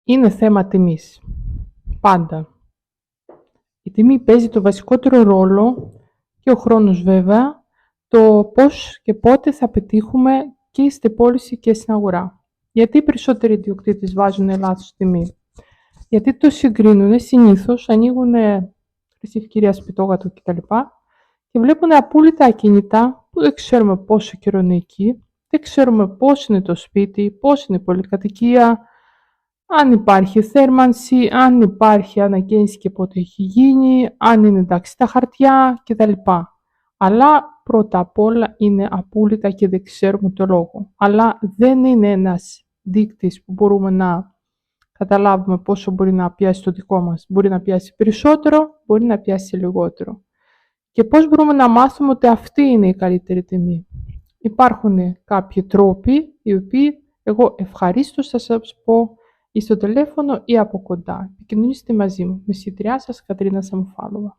Είναι θέμα τιμής. Πάντα. Η τιμή παίζει το βασικότερο ρόλο και ο χρόνος βέβαια, το πώς και πότε θα πετύχουμε και στην πώληση και στην αγορά. Γιατί οι περισσότεροι ιδιοκτήτες βάζουν λάθος τιμή? Γιατί το συγκρίνουν, συνήθως ανοίγουν χρυσή ευκαιρία, σπιτόγατο κτλ. Και βλέπουν απόλυτα ακίνητα που δεν ξέρουμε πόσο καιρό είναι εκεί, δεν ξέρουμε πώς είναι το σπίτι, πώς είναι η πολυκατοικία, αν υπάρχει θέρμανση, αν υπάρχει ανακαίνιση και πότε έχει γίνει, αν είναι εντάξει τα χαρτιά κτλ. Αλλά πρώτα απ' όλα είναι απόλυτα και δεν ξέρουμε το λόγο. Αλλά δεν είναι ένας δείκτης που μπορούμε να καταλάβουμε πόσο μπορεί να πιάσει το δικό μας. Μπορεί να πιάσει περισσότερο, μπορεί να πιάσει λιγότερο. Και πώς μπορούμε να μάθουμε ότι αυτή είναι η καλύτερη τιμή? Υπάρχουν κάποιοι τρόποι, οι οποίοι εγώ ευχαρίστως θα σας πω ή στο τηλέφωνο ή από κοντά. Επικοινωνήστε μαζί μου. Με συγχαρητήριά σας, Κατρίνα Σαμοφάλοβα.